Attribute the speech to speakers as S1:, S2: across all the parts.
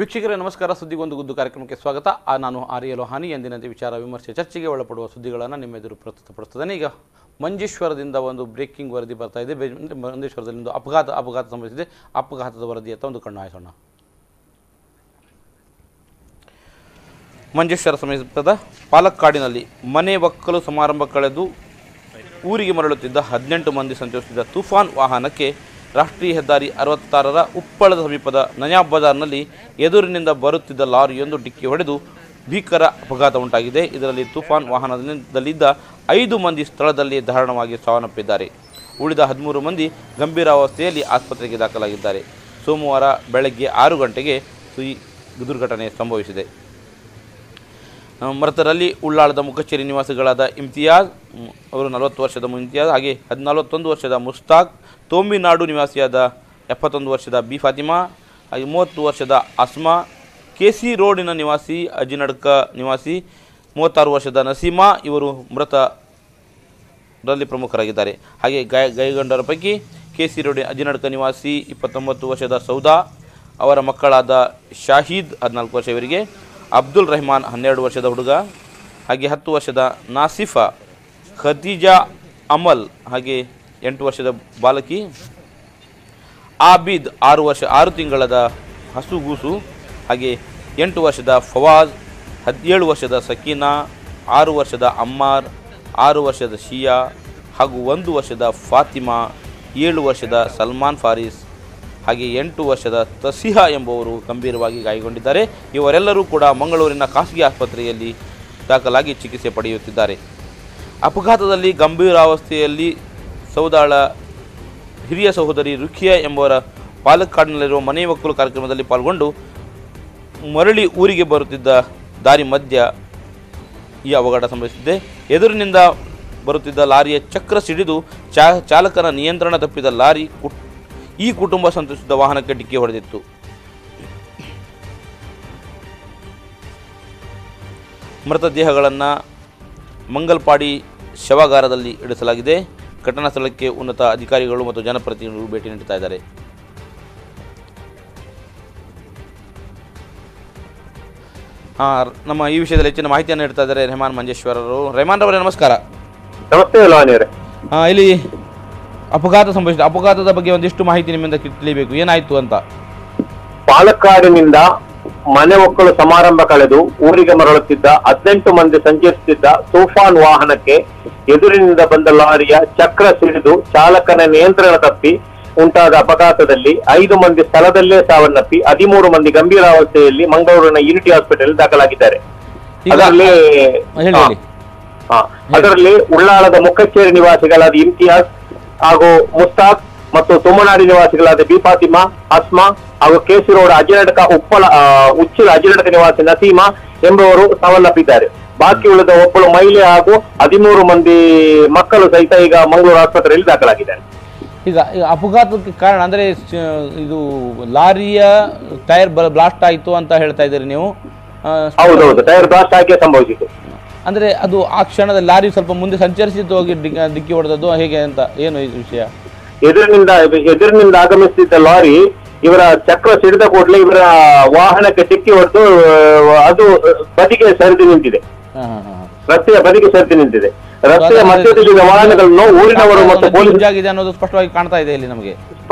S1: ವೀಕ್ಷಕರೇ ನಮಸ್ಕಾರ. ಸುದ್ದಿಗೊಂದು ಗುದ್ದು ಕಾರ್ಯಕ್ರಮಕ್ಕೆ ಸ್ವಾಗತ. ನಾನು ಆರ್ಯ ಲೋಹಾನಿ. ಎಂದಿನಂತೆ ವಿಚಾರ ವಿಮರ್ಶೆ ಚರ್ಚೆಗೆ ಒಳಪಡುವ ಸುದ್ದಿಗಳನ್ನು ನಿಮ್ಮೆದುರು ಪ್ರಸ್ತುತಪಡಿಸ್ತೇನೆ. ಈಗ ಮಂಜೇಶ್ವರದಿಂದ ಒಂದು ಬ್ರೇಕಿಂಗ್ ವರದಿ ಬರ್ತಾ ಇದೆ. ಮಂಜೇಶ್ವರದಲ್ಲಿ ಅಪಘಾತ ಸಂಭವಿಸಿದೆ. ಅಪಘಾತದ ವರದಿಯತ್ತ ಒಂದು ಕಣ್ಣು ಹಾಯಿಸೋಣ. ಮಂಜೇಶ್ವರ ಸಮೀಪದ ಪಾಲಕ್ಕಾಡಿನಲ್ಲಿ ಮನೆ ಒಕ್ಕಲು ಸಮಾರಂಭ ಕಳೆದು ಊರಿಗೆ ಮರಳುತ್ತಿದ್ದ 18 ಮಂದಿ ಸಂಚರಿಸಿದ ತುಫಾನ್ ವಾಹನಕ್ಕೆ ರಾಷ್ಟ್ರೀಯ ಹೆದ್ದಾರಿ 66ರ ಉಪ್ಪಳದ ಸಮೀಪದ ನಯಾಬ್ ಬಜಾರ್ನಲ್ಲಿ ಎದುರಿನಿಂದ ಬರುತ್ತಿದ್ದ ಲಾರಿಯೊಂದು ಡಿಕ್ಕಿ ಹೊಡೆದು ಭೀಕರ ಅಪಘಾತ ಉಂಟಾಗಿದೆ. ಇದರಲ್ಲಿ ತುಫಾನ್ ವಾಹನದಲ್ಲಿದ್ದ 5 ಮಂದಿ ಸ್ಥಳದಲ್ಲಿ ದಾರುಣವಾಗಿ ಸಾವನ್ನಪ್ಪಿದ್ದಾರೆ. ಉಳಿದ 13 ಮಂದಿ ಗಂಭೀರಾವಸ್ಥೆಯಲ್ಲಿ ಆಸ್ಪತ್ರೆಗೆ ದಾಖಲಾಗಿದ್ದಾರೆ. ಸೋಮವಾರ ಬೆಳಗ್ಗೆ 6 ಗಂಟೆಗೆ ಈ ದುರ್ಘಟನೆ ಸಂಭವಿಸಿದೆ. ಮೃತರಲ್ಲಿ ಉಳ್ಳಾಳದ ಮುಖಚೇರಿ ನಿವಾಸಿಗಳಾದ ಇಮ್ತಿಯಾಜ್ ಅವರು 40 ವರ್ಷದ ಇಮ್ತಿಯಾಜ್, ಹಾಗೆ 41 ವರ್ಷದ ಮುಸ್ತಾಕ್, ತೋಂಬಿನಾಡು ನಿವಾಸಿಯಾದ 71 ವರ್ಷದ ಬಿ ಫಾತಿಮಾ, ಹಾಗೆ 30 ವರ್ಷದ ಅಸ್ಮಾ, ಕೆಸಿ ರೋಡಿನ ನಿವಾಸಿ ಅಜಿನಡ್ಕ ನಿವಾಸಿ 36 ವರ್ಷದ ನಸೀಮಾ ಇವರು ಮೃತರಲ್ಲಿ ಪ್ರಮುಖರಾಗಿದ್ದಾರೆ. ಹಾಗೆ ಗಾಯಗೊಂಡರ ಪೈಕಿ ಕೆಸಿ ರೋಡ್ ಅಜಿನಡ್ಕ ನಿವಾಸಿ 29 ವರ್ಷದ ಸೌದಾ, ಅವರ ಮಕ್ಕಳಾದ ಶಾಹೀದ್ 14 ವರ್ಷ ಇವರಿಗೆ, ಅಬ್ದುಲ್ ರೆಹಮಾನ್ 12 ವರ್ಷದ ಹುಡುಗ, ಹಾಗೆ 10 ವರ್ಷದ ನಾಸಿಫಾ, ಖದೀಜಾ ಅಮಲ್, ಹಾಗೆ 8 ವರ್ಷದ ಬಾಲಕಿ, ಆಬಿದ್ 6 ತಿಂಗಳದ ಹಸುಗೂಸು, ಹಾಗೆ 8 ವರ್ಷದ ಫವಾಜ್, 17 ವರ್ಷದ ಸಕೀನಾ, 6 ವರ್ಷದ ಅಮ್ಮಾರ್, 6 ವರ್ಷದ ಶಿಯಾ, ಹಾಗೂ 1 ವರ್ಷದ ಫಾತಿಮಾ, 7 ವರ್ಷದ ಸಲ್ಮಾನ್ ಫಾರಿಸ್, ಹಾಗೆ 8 ವರ್ಷದ ತಸಿಹಾ ಎಂಬುವರು ಗಂಭೀರವಾಗಿ ಗಾಯಗೊಂಡಿದ್ದಾರೆ. ಇವರೆಲ್ಲರೂ ಕೂಡ ಮಂಗಳೂರಿನ ಖಾಸಗಿ ಆಸ್ಪತ್ರೆಯಲ್ಲಿ ದಾಖಲಾಗಿ ಚಿಕಿತ್ಸೆ ಪಡೆಯುತ್ತಿದ್ದಾರೆ. ಅಪಘಾತದಲ್ಲಿ ಗಂಭೀರಾವಸ್ಥೆಯಲ್ಲಿ ಸೌದಾಳ ಹಿರಿಯ ಸಹೋದರಿ ರುಖಿಯಾ ಎಂಬುವರ ಪಾಲಕ್ಕಾಡಿನಲ್ಲಿರುವ ಮನೆ ಒಕ್ಕಲು ಕಾರ್ಯಕ್ರಮದಲ್ಲಿ ಪಾಲ್ಗೊಂಡು ಮರಳಿ ಊರಿಗೆ ಬರುತ್ತಿದ್ದ ದಾರಿ ಮಧ್ಯ ಈ ಅವಘಡ ಸಂಭವಿಸಿದೆ. ಎದುರಿನಿಂದ ಬರುತ್ತಿದ್ದ ಲಾರಿಯ ಚಕ್ರ ಸಿಡಿದು ಚಾಲಕನ ನಿಯಂತ್ರಣ ತಪ್ಪಿದ ಲಾರಿ ಈ ಕುಟುಂಬ ಸಂಚರಿಸಿದ ವಾಹನಕ್ಕೆ ಡಿಕ್ಕಿ ಹೊಡೆದಿತ್ತು. ಮೃತದೇಹಗಳನ್ನು ಮಂಗಲ್ಪಾಡಿ ಶವಾಗಾರದಲ್ಲಿ ಇಡಿಸಲಾಗಿದೆ. ಘಟನಾ ಸ್ಥಳಕ್ಕೆ ಉನ್ನತ ಅಧಿಕಾರಿಗಳು ಮತ್ತು ಜನಪ್ರತಿನಿಧಿಗಳು ಭೇಟಿ ನೀಡುತ್ತಾ ಇದ್ದಾರೆ. ನಮ್ಮ ಈ ವಿಷಯದಲ್ಲಿ ಹೆಚ್ಚಿನ ಮಾಹಿತಿಯನ್ನು ನೀಡ್ತಾ ಇದ್ದಾರೆ ರೆಹಮಾನ್ ಮಂಜೇಶ್ವರರು. ರೆಹಮಾನ್ ಅವರೇ ನಮಸ್ಕಾರ.
S2: ನಮಸ್ತೆ ಲೋಹಾನಿಯವರೇ.
S1: ಇಲ್ಲಿ ಅಪಘಾತ ಸಂಭವಿಸಿದೆ. ಅಪಘಾತದ ಬಗ್ಗೆ ಒಂದಿಷ್ಟು ಮಾಹಿತಿ ನಿಮ್ಮಿಂದ ತಿಳಿಬೇಕು. ಏನಾಯ್ತು ಅಂತ?
S2: ಪಾಲಕ್ಕಾಡಿನಿಂದ ಮನೆ ಒಕ್ಕಲು ಸಮಾರಂಭ ಕಳೆದು ಊರಿಗೆ ಮರಳುತ್ತಿದ್ದ 18 ಮಂದಿ ಸಂಚರಿಸುತ್ತಿದ್ದ ತೂಫಾನ್ ವಾಹನಕ್ಕೆ ಎದುರಿನಿಂದ ಬಂದ ಲಾರಿಯ ಚಕ್ರ ಸಿಡಿದು ಚಾಲಕನ ನಿಯಂತ್ರಣ ತಪ್ಪಿ ಉಂಟಾದ ಅಪಘಾತದಲ್ಲಿ 5 ಮಂದಿ ಸ್ಥಳದಲ್ಲೇ ಸಾವನ್ನಪ್ಪಿ 13 ಮಂದಿ ಗಂಭೀರಾವಸ್ಥೆಯಲ್ಲಿ ಮಂಗಳೂರಿನ ಯೂನಿಟಿ ಹಾಸ್ಪಿಟಲ್ ದಾಖಲಾಗಿದ್ದಾರೆ. ಅದರಲ್ಲಿ ಉಳ್ಳಾಳದ ಮುಖಚೇರಿ ನಿವಾಸಿಗಳಾದ ಇಮ್ತಿಯಾಜ್ ಹಾಗೂ ಮುಸ್ತಾಕ್ ಮತ್ತು ತುಮನಾಡಿ ನಿವಾಸಿಗಳಾದ ಬಿ ಫಾತಿಮಾ, ಅಸ್ಮಾ ಹಾಗೂ ಕೆಸಿ ರೋಡ್ ಉಚ್ಚಿಲ ಅಜಿನಡ್ಕ ನಿವಾಸಿ ನಸೀಮಾ ಎಂಬುವರು ಸಾವನ್ನಪ್ಪಿದ್ದಾರೆ. ಬಾಕಿ ಉಳಿದ ಒಬ್ಬಳು ಮಹಿಳೆ ಹಾಗೂ 13 ಮಂದಿ ಮಕ್ಕಳು ಸಹಿತ ಈಗ ಮಂಗಳೂರು ಆಸ್ಪತ್ರೆಯಲ್ಲಿ ದಾಖಲಾಗಿದ್ದಾರೆ.
S1: ಈಗ ಅಪಘಾತಕ್ಕೆ ಕಾರಣ ಅಂದ್ರೆ ಇದು ಲಾರಿಯ ಟೈರ್ ಬ್ಲಾಸ್ಟ್ ಆಯಿತು ಅಂತ ಹೇಳ್ತಾ ಇದ್ದೀರಿ ನೀವು?
S2: ಹೌದೌದು, ಟೈರ್ ಬ್ಲಾಸ್ಟ್ ಆಗಿ ಸಂಭವಿಸಿತು.
S1: ಅಂದ್ರೆ ಅದು ಆ ಕ್ಷಣದಲ್ಲಿ ಲಾರಿ ಸ್ವಲ್ಪ ಮುಂದೆ ಸಂಚರಿಸಿದ್ದು ಹೋಗಿ ಡಿಕ್ಕಿ ಹೊಡೆದದ್ದು ಹೇಗೆ ಅಂತ ಏನು ಈ ವಿಷಯ?
S2: ಎದುರಿನಿಂದ ಆಗಮಿಸುತ್ತಿದ್ದ ಲಾರಿ ಇವರ ಚಕ್ರ ಸಿಡಿದ ಕೂಡಲೇ ಇವರ ವಾಹನಕ್ಕೆ ಡಿಕ್ಕಿ ಹೊಡೆದು ಅದು ಬದಿಗೆ ಸರಿದು ನಿಂತಿದೆ. ರಸ್ತೆಯ ಬದಿಗೆ ಸರಿದು ನಿಂತಿದೆ. ರಸ್ತೆಯ ಮಧ್ಯದಲ್ಲಿದ್ದ ವಾಹನಗಳನ್ನು ಊರಿನವರು ಮತ್ತು ಪೊಲೀಸ್
S1: ಆಗಿದೆ ಅನ್ನೋದು ಸ್ಪಷ್ಟವಾಗಿ ಕಾಣ್ತಾ ಇದೆ ಇಲ್ಲಿ ನಮಗೆ.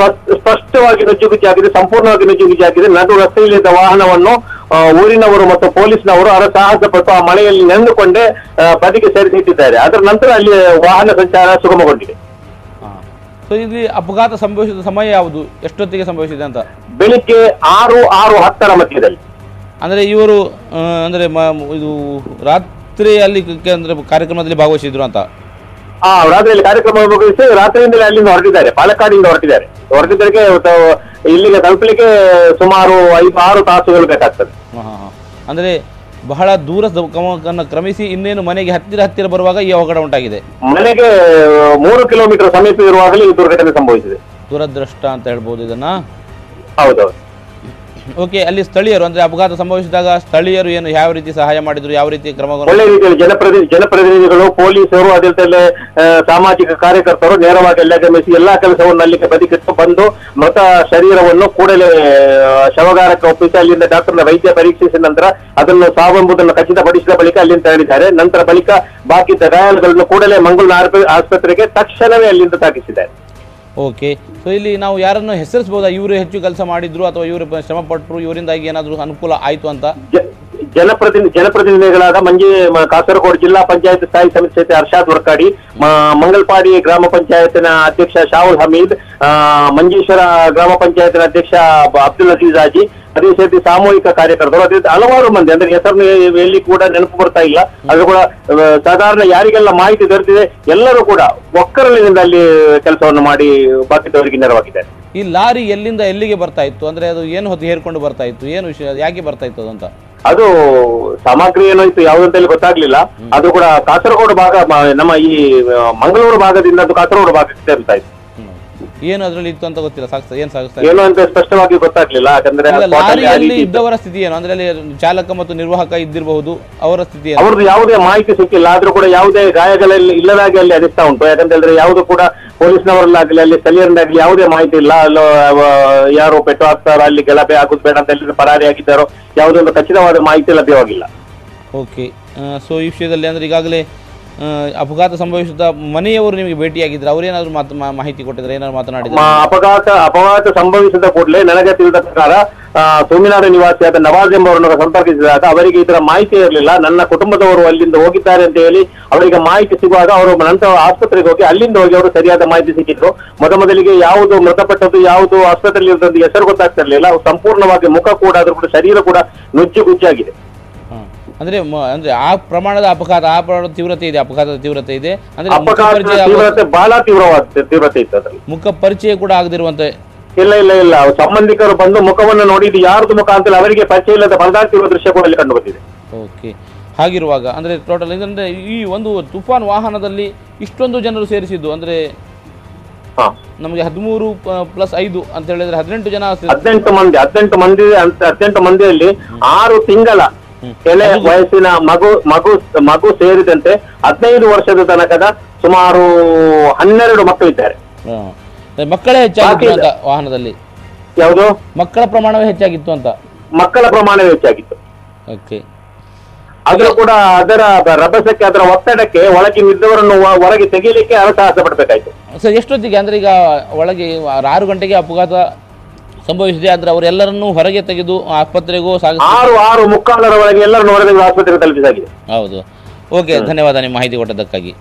S2: ಸ್ಪಷ್ಟವಾಗಿ ನುಜ್ಜುಗುಜ್ಜಾಗಿದೆ, ಸಂಪೂರ್ಣವಾಗಿ ನುಜ್ಜುಗುಜ್ಜಾಗಿದೆ. ನಡು ರಸ್ತೆಯಲ್ಲಿದ್ದ ವಾಹನವನ್ನು ಊರಿನವರು ಮತ್ತು ಪೊಲೀಸ್ನವರು ಸಾಹಸ ಪಟ್ಟು ಆ ಮಳೆಯಲ್ಲಿ ನೆಂದುಕೊಂಡೇ ಬದಿಗೆ ಸರಿಸಿಟ್ಟಿದ್ದಾರೆ. ಅದರ ನಂತರ ಅಲ್ಲಿ ವಾಹನ ಸಂಚಾರ ಸುಗಮಗೊಂಡಿದೆ.
S1: ಸೊ ಇಲ್ಲಿ ಅಪಘಾತ ಸಂಭವಿಸಿದ ಸಮಯ ಯಾವುದು, ಎಷ್ಟೊತ್ತಿಗೆ ಸಂಭವಿಸಿದೆ ಅಂತ?
S2: ಬೆಳಿಗ್ಗೆ 6:10 ಮಧ್ಯದಲ್ಲಿ.
S1: ಅಂದ್ರೆ ಇವರು ಅಂದ್ರೆ ಇದು ರಾತ್ರಿ ಅಲ್ಲಿ ಅಂದ್ರೆ ಕಾರ್ಯಕ್ರಮದಲ್ಲಿ ಭಾಗವಹಿಸಿದ್ರು ಅಂತ?
S2: ರಾತ್ರಿಯಲ್ಲಿ ಕಾರ್ಯಕ್ರಮ ಭಾಗವಹಿಸಿ ರಾತ್ರಿಯಿಂದಲೇ ಅಲ್ಲಿಂದ ಹೊರಟಿದ್ದಾರೆ. ಪಾಲಕ್ಕಾಡಿಂದ ಹೊರಟಿದ್ದಕ್ಕೆ ಇಲ್ಲಿಗೆ ತಲುಪಲಿಕ್ಕೆ ಸುಮಾರು 5-6 ತಾಸುಗಳು ಬೇಕಾಗ್ತದೆ.
S1: ಅಂದ್ರೆ ಬಹಳ ದೂರ ಕ್ರಮಿಸಿ ಇನ್ನೇನು ಮನೆಗೆ ಹತ್ತಿರ ಬರುವಾಗ ಈ ಅವಘಡ ಉಂಟಾಗಿದೆ.
S2: ಮನೆಗೆ 3 ಕಿಲೋಮೀಟರ್ ಸಮೀಪ ಇರುವಾಗಲೇ ಈ ದುರ್ಘಟನೆ ಸಂಭವಿಸಿದೆ.
S1: ದುರದೃಷ್ಟ ಅಂತ ಹೇಳ್ಬೋದು ಇದನ್ನ.
S2: ಹೌದೌದು.
S1: ಓಕೆ, ಅಲ್ಲಿ ಸ್ಥಳೀಯರು ಅಂದ್ರೆ ಅಪಘಾತ ಸಂಭವಿಸಿದಾಗ ಸ್ಥಳೀಯರು ಏನು ಯಾವ ರೀತಿ ಸಹಾಯ ಮಾಡಿದ್ರು, ಯಾವ ರೀತಿ ಕ್ರಮಗಳು?
S2: ಒಳ್ಳೆ ರೀತಿಯಲ್ಲಿ ಜನಪ್ರತಿನಿಧಿಗಳು, ಪೊಲೀಸರು, ಅದಲ್ಲದೆ ಸಾಮಾಜಿಕ ಕಾರ್ಯಕರ್ತರು ನೇರವಾಗಿ ಆಗಮಿಸಿ ಎಲ್ಲಾ ಕೆಲಸವನ್ನು ಅಲ್ಲಿಗೆ ಬದಿಗಿಟ್ಟು ಬಂದು ಮೃತ ಶರೀರವನ್ನು ಕೂಡಲೇ ಶವಗಾರಕ್ಕೆ ಒಪ್ಪಿಸಿ ಅಲ್ಲಿಂದ ಡಾಕ್ಟರ್ನ ವೈದ್ಯ ಪರೀಕ್ಷಿಸಿದ ನಂತರ ಅದನ್ನು ಸಾವೆಂಬುದನ್ನು ಖಚಿತಪಡಿಸಿದ ಬಳಿಕ ಅಲ್ಲಿಂದ ತೆರಳಿದ್ದಾರೆ. ನಂತರ ಬಳಿಕ ಬಾಕಿ ಗಾಯಾಳುಗಳನ್ನು ಕೂಡಲೇ ಮಂಗಳೂರು ಆಸ್ಪತ್ರೆಗೆ ತಕ್ಷಣವೇ ಅಲ್ಲಿಂದ ಸಾಗಿಸಿದ್ದಾರೆ.
S1: ಓಕೆ, ಸೊ ಇಲ್ಲಿ ನಾವು ಯಾರನ್ನು ಹೆಸರಿಸಬಹುದಾ? ಇವರು ಹೆಚ್ಚು ಕೆಲಸ ಮಾಡಿದ್ರು ಅಥವಾ ಇವರು ಶ್ರಮ ಪಟ್ಟರು, ಇವರಿಂದಾಗಿ ಏನಾದರೂ ಅನುಕೂಲ ಆಯ್ತು ಅಂತ?
S2: ಜನಪ್ರತಿನಿಧಿಗಳಾದ ಕಾಸರಗೋಡು ಜಿಲ್ಲಾ ಪಂಚಾಯತ್ ಸ್ಥಾಯಿ ಸಮಿತಿ ಸದಸ್ಯ ಅರ್ಷಾದ್ ವರ್ಕಾಡಿ, ಮಂಗಲ್ಪಾಡಿ ಗ್ರಾಮ ಪಂಚಾಯತ್ನ ಅಧ್ಯಕ್ಷ ಶಾಹುಲ್ ಹಮೀದ್, ಮಂಜೇಶ್ವರ ಗ್ರಾಮ ಪಂಚಾಯತ್ನ ಅಧ್ಯಕ್ಷ ಅಬ್ದುಲ್ ಅಜೀಜ್ ಹಾಜಿ, ಅದೇ ರೀತಿ ಸಾಮೂಹಿಕ ಕಾರ್ಯಕರ್ತರು, ಅದೇ ಹಲವಾರು ಮಂದಿ, ಅಂದ್ರೆ ಹೆಸರನ್ನು ಎಲ್ಲಿ ಕೂಡ ನೆನಪು ಬರ್ತಾ ಇಲ್ಲ. ಅದು ಕೂಡ ಸಾಧಾರಣ ಯಾರಿಗೆಲ್ಲ ಮಾಹಿತಿ ದೊರೆತಿದೆ ಎಲ್ಲರೂ ಕೂಡ ಒಕ್ಕರಲಿನಿಂದ ಅಲ್ಲಿ ಕೆಲಸವನ್ನು ಮಾಡಿ ಬಾಕಿದವರಿಗೆ ನೆರವಾಗಿದ್ದಾರೆ.
S1: ಈ ಲಾರಿ ಎಲ್ಲಿಂದ ಎಲ್ಲಿಗೆ ಬರ್ತಾ ಇತ್ತು, ಅಂದ್ರೆ ಅದು ಏನು ಹೊತ್ತು ಹೇರ್ಕೊಂಡು ಬರ್ತಾ ಇತ್ತು, ಏನು ವಿಷಯ, ಯಾಕೆ ಬರ್ತಾ ಇತ್ತು ಅಂತ?
S2: ಅದು ಸಾಮಗ್ರಿ ಏನೋ ಇತ್ತು, ಯಾವುದಂತೇಳಿ ಗೊತ್ತಾಗ್ಲಿಲ್ಲ. ಅದು ಕೂಡ ಕಾಸರಗೋಡು ಭಾಗ, ನಮ್ಮ ಈ ಮಂಗಳೂರು ಭಾಗದಿಂದ ಅದು ಕಾಸರಗೋಡು ಭಾಗಕ್ಕೆ ಸೇರ್ತಾ ಇತ್ತು.
S1: ಏನು ಅದರಲ್ಲಿ ಇತ್ತು ಅಂತ ಗೊತ್ತಿಲ್ಲ,
S2: ಏನು ಅಂತ ಸ್ಪಷ್ಟವಾಗಿ ಗೊತ್ತಾಗ್ಲಿಲ್ಲ. ಯಾಕಂದ್ರೆ
S1: ಲಾರಿಯಲ್ಲಿ ಇದ್ದವರ ಸ್ಥಿತಿ ಏನು, ಅಂದ್ರೆ ಅಲ್ಲಿ ಚಾಲಕ ಮತ್ತು ನಿರ್ವಾಹಕ ಇದ್ದಿರಬಹುದು, ಅವರ ಸ್ಥಿತಿ
S2: ಅವ್ರದ್ದು ಯಾವುದೇ ಮಾಹಿತಿ ಸಿಕ್ಕಿಲ್ಲ. ಆದ್ರೂ ಕೂಡ ಯಾವುದೇ ಗಾಯಗಳಲ್ಲಿ ಇಲ್ಲದಾಗಿ ಅಲ್ಲಿ ಅನಿಸ್ತಾ ಉಂಟು. ಯಾಕಂತಂದ್ರೆ ಯಾವುದು ಕೂಡ ಪೊಲೀಸ್ನವರಲ್ಲಾಗಲಿ ಅಲ್ಲಿ ಸ್ಥಳೀಯರಿಂದಾಗಲಿ ಯಾವುದೇ ಮಾಹಿತಿ ಇಲ್ಲ. ಅಲ್ಲೋ ಯಾರು ಪೆಟ್ಟು ಹಾಕ್ತಾರೋ, ಅಲ್ಲಿ ಗಲಭೆ ಆಗುದು ಬೇಡ ಅಂತ ಎಲ್ಲಿ ಪರಾರಿಯಾಗಿದ್ದಾರೋ ಯಾವುದೊಂದು ಖಚಿತವಾದ ಮಾಹಿತಿ ಲಭ್ಯವಾಗಿಲ್ಲ.
S1: ಓಕೆ, ಸೊ ಈ ವಿಷಯದಲ್ಲಿ ಅಂದ್ರೆ ಈಗಾಗಲೇ ಅಪಘಾತ ಸಂಭವಿಸಿದ ಮನೆಯವರು ನಿಮಗೆ ಭೇಟಿಯಾಗಿದ್ರೆ ಅವರೇನಾದ್ರು ಮಾಹಿತಿ ಕೊಟ್ಟಿದ್ರೆ, ಏನಾದ್ರು ಮಾತನಾಡಿದ್ರೆ?
S2: ಅಪಘಾತ ಸಂಭವಿಸಿದ ಕೂಡಲೇ ನನಗೆ ತಿಳಿದ ಪ್ರಕಾರ ತಮಿಳುನಾಡು ನಿವಾಸಿಯಾದ ನವಾಜ್ ಎಂಬವರನ್ನು ಸಂಪರ್ಕಿಸಿದಾಗ ಅವರಿಗೆ ಇದರ ಮಾಹಿತಿ ಇರಲಿಲ್ಲ. ನನ್ನ ಕುಟುಂಬದವರು ಅಲ್ಲಿಂದ ಹೋಗಿದ್ದಾರೆ ಅಂತ ಹೇಳಿ ಅವರಿಗೆ ಮಾಹಿತಿ ಸಿಗುವಾಗ ಅವರು ನಂತರ ಆಸ್ಪತ್ರೆಗೆ ಹೋಗಿ ಅಲ್ಲಿಂದ ಹೋಗಿ ಅವರು ಸರಿಯಾದ ಮಾಹಿತಿ ಸಿಕ್ಕಿದ್ರು. ಮೊದಲಿಗೆ ಯಾವುದು ಮೃತಪಟ್ಟದ್ದು, ಯಾವುದು ಆಸ್ಪತ್ರೆಯಲ್ಲಿ ಇರೋದು ಹೆಸರು ಗೊತ್ತಾಗ್ತಿರ್ಲಿಲ್ಲ. ಸಂಪೂರ್ಣವಾಗಿ ಮುಖ ಕೂಡ, ಅದ್ರ ಕೂಡ ಶರೀರ ಕೂಡ ನುಜ್ಜು ಗುಜ್ಜಾಗಿದೆ.
S1: ಅಂದ್ರೆ ಆ ಪ್ರಮಾಣದ ಅಪಘಾತ, ಆ ಪ್ರಮಾಣದ ತೀವ್ರತೆ ಇದೆ, ಅಪಘಾತದ ತೀವ್ರತೆ ಇದೆ. ಅಂದ್ರೆ
S2: ಬಹಳ ತೀವ್ರತೆ ಇತ್ತು ಅದ್ರಲ್ಲಿ.
S1: ಮುಖ ಪರಿಚಯ ಕೂಡ ಆಗದಿರುವಂತೆ?
S2: ಇಲ್ಲ, ಸಂಬಂಧಿಕರು ಬಂದು ಮುಖವನ್ನು ನೋಡಿ ಇದು ಯಾರ್ದು ಮುಖ ಅಂತ ಅವರಿಗೆ ಪರಿಚಯ ಇಲ್ಲದ ಪರದಾಡ್ತಿರುವ ದೃಶ್ಯ ಕೂಡ ಅಲ್ಲಿ ಕಂಡು ಬಂದಿದೆ.
S1: ಓಕೆ, ಹಾಗಿರುವಾಗ ಅಂದ್ರೆ ಟೋಟಲ್ ಅಂದ್ರೆ ಈ ಒಂದು ತುಫಾನ್ ವಾಹನದಲ್ಲಿ ಇಷ್ಟೊಂದು ಜನರು ಸೇರಿಸಿದ್ದು ಅಂದ್ರೆ ನಮಗೆ 13+5 ಅಂತ ಹೇಳಿದ್ರೆ 18 ಜನ.
S2: 18 ಮಂದಿಯಲ್ಲಿ 6 ತಿಂಗಳ ಕೆಲೆ ವಯಸ್ಸಿನ ಮಗು ಸೇರಿದಂತೆ 15 ವರ್ಷದ ತನಕದ ಸುಮಾರು 12 ಮಕ್ಕಳು ಇದ್ದಾರೆ.
S1: ಮಕ್ಕಳೇ ಹೆಚ್ಚಾಗಿತ್ತು ಅಂತ ವಾಹನದಲ್ಲಿ?
S2: ಯಾವುದು?
S1: ಮಕ್ಕಳ ಪ್ರಮಾಣವೇ ಹೆಚ್ಚಾಗಿತ್ತು ಅಂತ?
S2: ಮಕ್ಕಳ ಪ್ರಮಾಣವೇ ಹೆಚ್ಚಾಗಿತ್ತು.
S1: ಓಕೆ,
S2: ಆದ್ರೂ ಕೂಡ ಅದರ ರಭಸಕ್ಕೆ, ಅದರ ಒತ್ತಡಕ್ಕೆ ಒಳಗೆ ಇದ್ದವರನ್ನು ಹೊರಗೆ ತೆಗೀಲಿಕ್ಕೆ ಸಾಹಸ ಪಡಬೇಕಾಯ್ತು.
S1: ಸರ್, ಎಷ್ಟೊತ್ತಿಗೆ ಅಂದ್ರೆ ಈಗ ಒಳಗೆ 6 ಗಂಟೆಗೆ ಅಪಘಾತ ಸಂಭವಿಸಿದೆ, ಆದ್ರೆ ಅವರೆಲ್ಲರನ್ನೂ ಹೊರಗೆ ತೆಗೆದು ಆಸ್ಪತ್ರೆಗೂ
S2: 6:45 ಒಳಗೆ ಎಲ್ಲರನ್ನು ಹೊರಗೆ ಆಸ್ಪತ್ರೆಗೆ ತಲುಪಿಸಾಗಿದೆ.
S1: ಹೌದು. ಓಕೆ, ಧನ್ಯವಾದ ನಿಮ್ಮ ಮಾಹಿತಿ ಕೊಟ್ಟದಕ್ಕಾಗಿ.